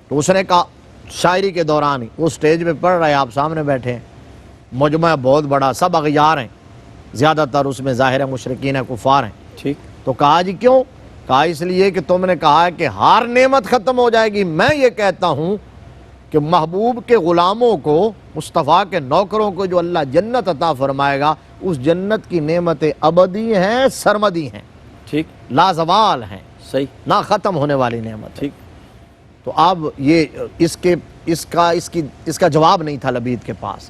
تو اس نے کہا شاعری کے دوران ہی وہ سٹیج پہ پڑھ رہے، آپ سامنے بیٹھے ہیں، مجمع بہت بڑا، سب اغیار ہیں، زیادہ تر اس میں ظاہر ہے مشرکین ہیں، کفار ہیں۔ ٹھیک، تو کہا جی کیوں؟ کہا اس لیے کہ تم نے کہا ہے کہ ہر نعمت ختم ہو جائے گی، میں یہ کہتا ہوں کہ محبوب کے غلاموں کو، مصطفیٰ کے نوکروں کو جو اللہ جنت عطا فرمائے گا، اس جنت کی نعمتیں ابدی ہیں، سرمدی ہیں، ٹھیک، لازوال ہیں، صحیح، نہ ختم ہونے والی نعمت ہے۔ ٹھیک، تو اب یہ اس کا جواب نہیں تھا لبید کے پاس،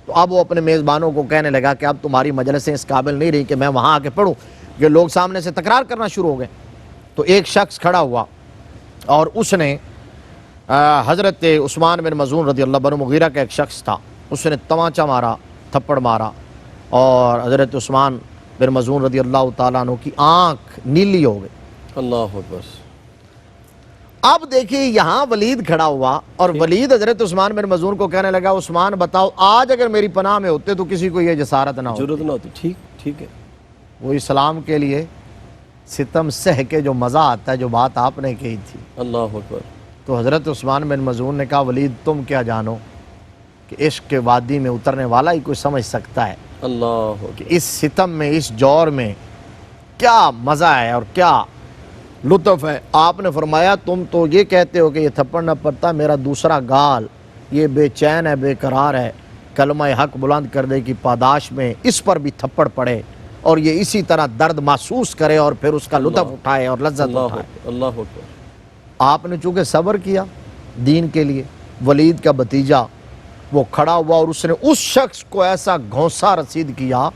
تو اب وہ اپنے میزبانوں کو کہنے لگا کہ اب تمہاری مجلسیں اس قابل نہیں رہی کہ میں وہاں آ کے پڑھوں، کہ لوگ سامنے سے تکرار کرنا شروع ہو گئے۔ تو ایک شخص کھڑا ہوا اور اس نے حضرت عثمان بن مظعون رضی اللہ عنہ، مغیرہ کا ایک شخص تھا، اس نے تمانچہ مارا، تھپڑ مارا، اور حضرت عثمان بن مظعون رضی اللہ تعالیٰ عنہ کی آنکھ نیلی ہو گئی۔ اللہ اکبر۔ اب دیکھیے یہاں ولید کھڑا ہوا، اور ولید حضرت عثمان بن مظعون کو کہنے لگا عثمان بتاؤ آج اگر میری پناہ میں ہوتے تو کسی کو یہ جسارت نہ ہوتی۔ ضرورت نہ ہوتی، ٹھیک، ٹھیک ہے، وہ اسلام کے لیے ستم سہ کے جو مزہ آتا ہے، جو بات آپ نے کہی تھی۔ اللہ اکبر۔ تو حضرت عثمان بن مظعون نے کہا ولید تم کیا جانو کہ عشق کے وادی میں اترنے والا ہی کوئی سمجھ سکتا ہے اللہ کہ اس ستم میں، اس جور میں کیا مزہ ہے اور کیا لطف ہے۔ آپ نے فرمایا تم تو یہ کہتے ہو کہ یہ تھپڑ نہ پڑتا، میرا دوسرا گال یہ بے چین ہے، بے قرار ہے، کلمہ حق بلند کرنے کی پاداش میں اس پر بھی تھپڑ پڑے اور یہ اسی طرح درد محسوس کرے اور پھر اس کا لطف اٹھائے اور لذت اٹھائے۔ اللہ اکبر۔ آپ نے چونکہ صبر کیا دین کے لیے، ولید کا بھتیجا وہ کھڑا ہوا اور اس نے اس شخص کو ایسا گھونسا رسید کیا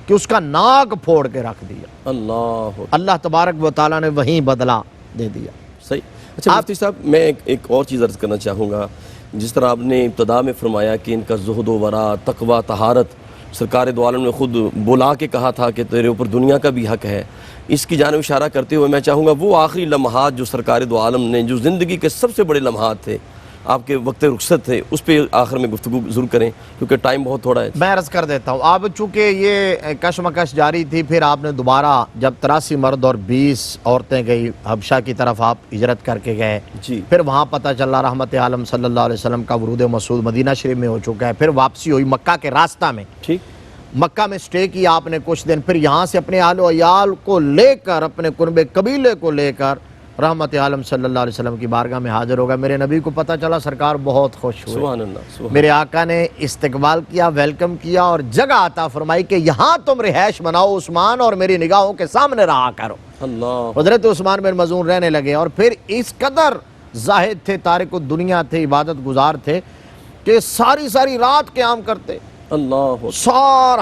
کہ اس کا ناک پھوڑ کے رکھ دیا۔ اللہ اکبر۔ اللہ تبارک و تعالیٰ نے وہیں بدلہ دے دیا۔ صحیح. اچھا مفتی صاحب، میں ایک اور چیز عرض کرنا چاہوں گا. جس طرح آپ نے ابتدا میں فرمایا کہ ان کا زہد و ورع، تقوی، طہارت سرکار دو عالم نے خود بلا کے کہا تھا کہ تیرے اوپر دنیا کا بھی حق ہے، اس کی جانب اشارہ کرتے ہوئے میں چاہوں گا وہ آخری لمحات جو سرکار دو عالم نے، جو زندگی کے سب سے بڑے لمحات تھے، آپ کے وقت رخصت تھے، اس پہ آخر میں گفتگو ضرور کریں کیونکہ ٹائم بہت تھوڑا ہے. میں عرض کر دیتا ہوں. اب چونکہ یہ کشمکش جاری تھی، پھر آپ نے دوبارہ جب 83 مرد اور 20 عورتیں گئی حبشہ کی طرف، آپ ہجرت کر کے گئے. جی. پھر وہاں پتہ چلا رحمت عالم صلی اللہ علیہ وسلم کا ورود مسعود مدینہ شریف میں ہو چکا ہے. پھر واپسی ہوئی مکہ کے راستہ میں. ٹھیک. مکہ میں سٹے کیا آپ نے کچھ دن. پھر یہاں سے اپنے اہل و عیال کو لے کر، اپنے قرب قبیلے کو لے کر رحمت عالم صلی اللہ علیہ وسلم کی بارگاہ میں حاضر ہو گئے. میرے نبی کو پتہ چلا، سرکار بہت خوش ہوئے. سبحان اللہ. سبحان میرے آقا نے استقبال کیا، ویلکم کیا اور جگہ عطا فرمائی کہ یہاں تم رہائش بناؤ عثمان، اور میری نگاہوں کے سامنے رہا کرو. اللہ. حضرت عثمان بن مظعون رہنے لگے، اور پھر اس قدر زاہد تھے، تارک الدنیا تھے، عبادت گزار تھے کہ ساری رات قیام کرتے. اللہ.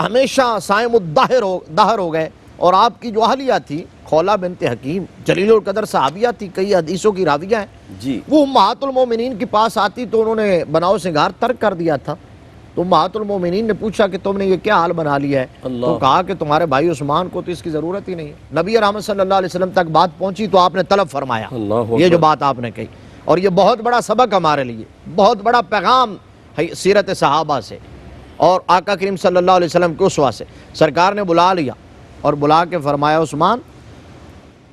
ہمیشہ صائم الدہر ہو گئے. اور آپ کی جو اہلیہ تھی خولہ بنت حکیم، جلیل القدر صحابیہ تھی، کئی حدیثوں کی راویہ ہیں. جی. وہ امہات المومنین کے پاس آتی تو انہوں نے بناؤ سنگار ترک کر دیا تھا. تو امہات المومنین نے پوچھا کہ تم نے یہ کیا حال بنا لیا ہے؟ اللہ. تو کہا کہ تمہارے بھائی عثمان کو تو اس کی ضرورت ہی نہیں ہے. نبی رحمت صلی اللہ علیہ وسلم تک بات پہنچی تو آپ نے طلب فرمایا. اللہ یہ جو بات آپ نے کہی، اور یہ بہت بڑا سبق ہمارے لیے، بہت بڑا پیغام ہے سیرت صحابہ سے اور آقا کریم صلی اللہ علیہ وسلم کے اسوہ سے. سرکار نے بلا لیا اور بلا کے فرمایا عثمان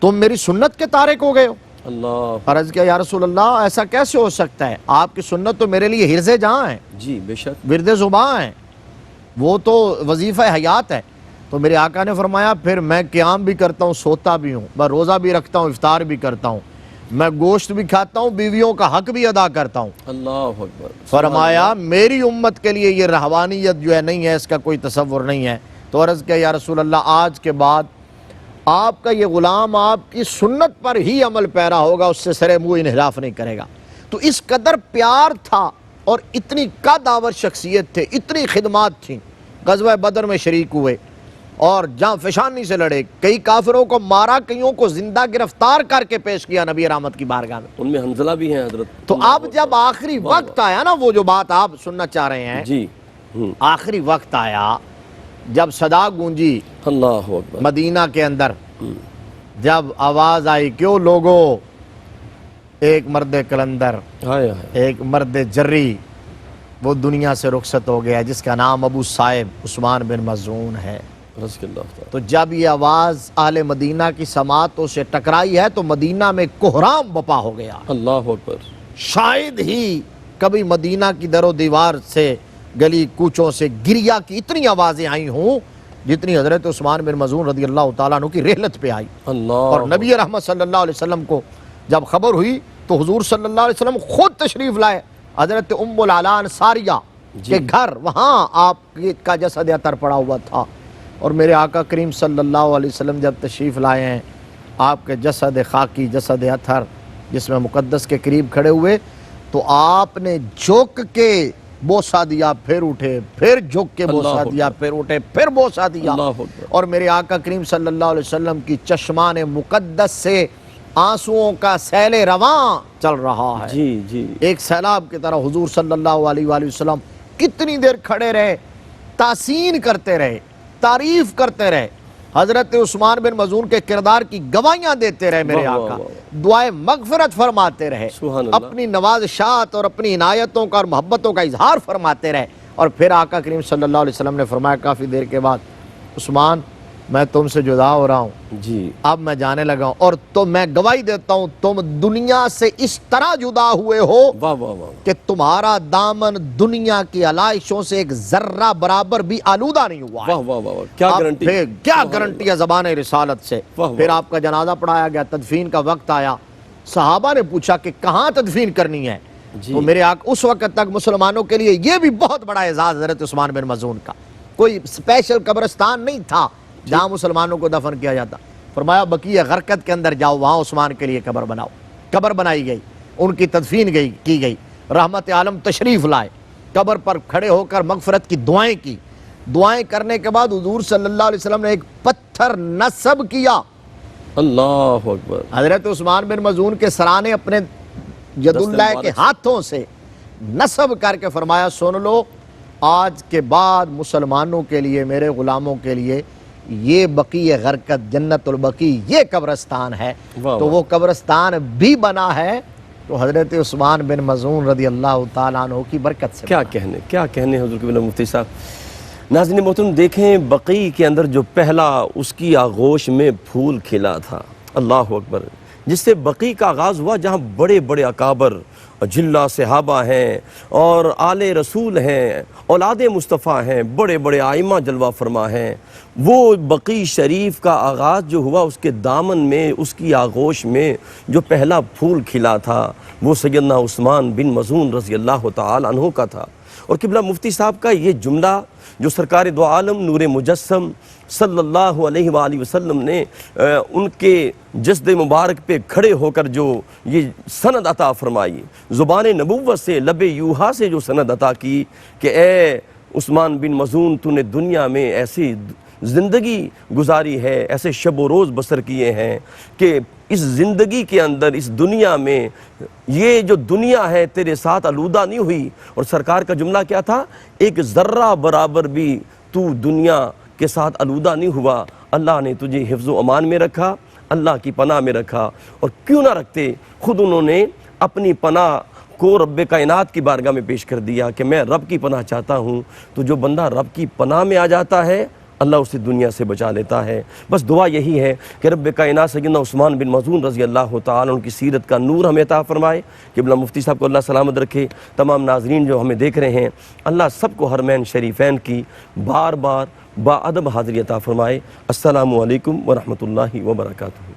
تم میری سنت کے تارک ہو گئے ہو. اللہ. عرض کیا یا رسول اللہ ایسا کیسے ہو سکتا ہے؟ آپ کی سنت تو میرے لیے حرز جہاں ہے، جی بے شک. ورد زباں ہے، وہ تو وظیفہ حیات ہے. تو میرے آقا نے فرمایا پھر میں قیام بھی کرتا ہوں، سوتا بھی ہوں، میں روزہ بھی رکھتا ہوں، افطار بھی کرتا ہوں، میں گوشت بھی کھاتا ہوں، بیویوں کا حق بھی ادا کرتا ہوں. اللہ اکبر. فرمایا میری امت کے لیے یہ روحانیت جو ہے نہیں ہے، اس کا کوئی تصور نہیں ہے. تو عرض کیا یا رسول اللہ آج کے بعد آپ کا یہ غلام آپ کی سنت پر ہی عمل پیرا ہوگا، اس سے سرے منہ انحراف نہیں کرے گا. تو اس قدر پیار تھا اور اتنی قدآور شخصیت تھے، اتنی خدمات تھیں. غزوہ بدر میں شریک ہوئے اور جاں فشانی سے لڑے، کئی کافروں کو مارا، کئیوں کو زندہ گرفتار کر کے پیش کیا نبی رحمت کی بارگاہ میں. ان میں حنزلہ بھی ہیں حضرت. تو اب جب آخری وقت آیا نا، وہ جو بات آپ سننا چاہ رہے ہیں، جی. آخری وقت آیا جب صدا گونجی اللہ اکبر. مدینہ کے اندر، جب آواز آئی کیوں لوگو، ایک مرد کلندر، ہائے ہائے. ایک مرد جری وہ دنیا سے رخصت ہو گیا جس کا نام ابو صائب عثمان بن مظعون ہے. رضی اللہ تعالی. تو جب یہ آواز اہل مدینہ کی سماعتوں سے ٹکرائی ہے تو مدینہ میں کوہرام بپا ہو گیا. اللہ اکبر. شاید ہی کبھی مدینہ کی در و دیوار سے، گلی کوچوں سے گریا کی اتنی آوازیں آئی ہوں جتنی حضرت عثمان بن مظعون رضی اللہ تعالیٰ عنہ کی رحلت پہ آئی. اللہ. اور نبی رحمت صلی اللہ علیہ وسلم کو جب خبر ہوئی تو حضور صلی اللہ علیہ وسلم خود تشریف لائے حضرت ام العلا انصاریہ کے گھر. وہاں آپ کا جسد اطہر پڑا ہوا تھا، اور میرے آقا کریم صلی اللہ علیہ وسلم جب تشریف لائے ہیں، آپ کے جسد خاکی، جسد اطہر جس میں مقدس کے قریب کھڑے ہوئے تو آپ نے جھک کے بوسہ دیا، پھر اٹھے، پھر جھک کے بوسہ دیا، پھر اٹھے، پھر بوسہ دیا. اور میرے آقا کریم صلی اللہ علیہ وسلم کی چشمان مقدس سے آنسوؤں کا سیل رواں چل رہا ہے. جی جی. ایک سیلاب کی طرح حضور صلی اللہ علیہ وآلہ وسلم کتنی دیر کھڑے رہے، تحسین کرتے رہے، تعریف کرتے رہے، حضرت عثمان بن مظعون کے کردار کی گواہیاں دیتے رہے. میرے آقا دعائے مغفرت فرماتے رہے، اپنی نوازشات اور اپنی عنایتوں کا اور محبتوں کا اظہار فرماتے رہے. اور پھر آقا کریم صلی اللہ علیہ وسلم نے فرمایا کافی دیر کے بعد عثمان میں تم سے جدا ہو رہا ہوں، جی اب میں جانے لگا ہوں، اور تو میں گواہی دیتا ہوں تم دنیا سے اس طرح جدا ہوئے ہو واہ واہ واہ کہ تمہارا دامن دنیا کی علائشوں سے ایک ذرہ برابر بھی آلودہ نہیں ہوا ہے. واہ واہ واہ. کیا گارنٹی، کیا گارنٹی ہے زبان رسالت سے. پھر آپ کا جنازہ پڑھایا گیا، تدفین کا وقت آیا. صحابہ نے پوچھا کہ کہاں تدفین کرنی ہے؟ تو میرے آقا اس وقت تک مسلمانوں کے لیے یہ بھی بہت بڑا اعزاز حضرت عثمان بن مظعون کا، کوئی اسپیشل قبرستان نہیں تھا جہاں مسلمانوں کو دفن کیا جاتا. فرمایا بقیع غرقد کے اندر جاؤ، وہاں عثمان کے لیے قبر بناؤ. قبر بنائی گئی، ان کی تدفین کی گئی. رحمت عالم تشریف لائے، قبر پر کھڑے ہو کر مغفرت کی دعائیں کی. دعائیں کرنے کے بعد حضور صلی اللہ علیہ وسلم نے ایک پتھر نصب کیا اللہ اکبر. حضرت عثمان بن مظعون کے سرانے اپنے ید اللہ کے ہاتھوں سے نصب کر کے فرمایا سن لو آج کے بعد مسلمانوں کے لیے میرے غلاموں کے لیے یہ بقیع غرقد جنت البقیع یہ قبرستان ہے. تو وہ قبرستان بھی بنا ہے تو حضرت عثمان بن مظعون رضی اللہ تعالیٰ عنہ کی برکت سے. کیا کہنے حضور قبلہ مفتی صاحب. ناظرین محترم دیکھیں بقیع کے اندر جو پہلا اس کی آغوش میں پھول کھلا تھا اللہ اکبر جس سے بقیع کا آغاز ہوا جہاں بڑے بڑے اکابر جلہ صحابہ ہیں اور آل رسول ہیں اولاد مصطفیٰ ہیں بڑے بڑے آئمہ جلوہ فرما ہیں. وہ بقیع شریف کا آغاز جو ہوا اس کے دامن میں اس کی آغوش میں جو پہلا پھول کھلا تھا وہ سیدنا عثمان بن مظعون رضی اللہ تعالی عنہ کا تھا. اور قبلہ مفتی صاحب کا یہ جملہ جو سرکار دو عالم نور مجسم صلی اللہ علیہ وآلہ وسلم نے ان کے جسد مبارک پہ کھڑے ہو کر جو یہ سند عطا فرمائی زبان نبوت سے لب یوحا سے جو سند عطا کی کہ اے عثمان بن مظعون تو نے دنیا میں ایسی زندگی گزاری ہے ایسے شب و روز بسر کیے ہیں کہ اس زندگی کے اندر اس دنیا میں یہ جو دنیا ہے تیرے ساتھ آلودہ نہیں ہوئی. اور سرکار کا جملہ کیا تھا ایک ذرہ برابر بھی تو دنیا کے ساتھ آلودہ نہیں ہوا. اللہ نے تجھے حفظ و امان میں رکھا اللہ کی پناہ میں رکھا. اور کیوں نہ رکھتے خود انہوں نے اپنی پناہ کو رب کائنات کی بارگاہ میں پیش کر دیا کہ میں رب کی پناہ چاہتا ہوں. تو جو بندہ رب کی پناہ میں آ جاتا ہے اللہ اسے دنیا سے بچا لیتا ہے. بس دعا یہی ہے کہ رب کائنات سیدنا عثمان بن مظعون رضی اللہ تعالیٰ ان کی سیرت کا نور ہمیں عطا فرمائے. قبلہ مفتی صاحب کو اللہ سلامت رکھے. تمام ناظرین جو ہمیں دیکھ رہے ہیں اللہ سب کو حرمین شریفین کی بار بار با ادب حاضری عطا فرمائے. السلام علیکم ورحمۃ اللہ وبرکاتہ.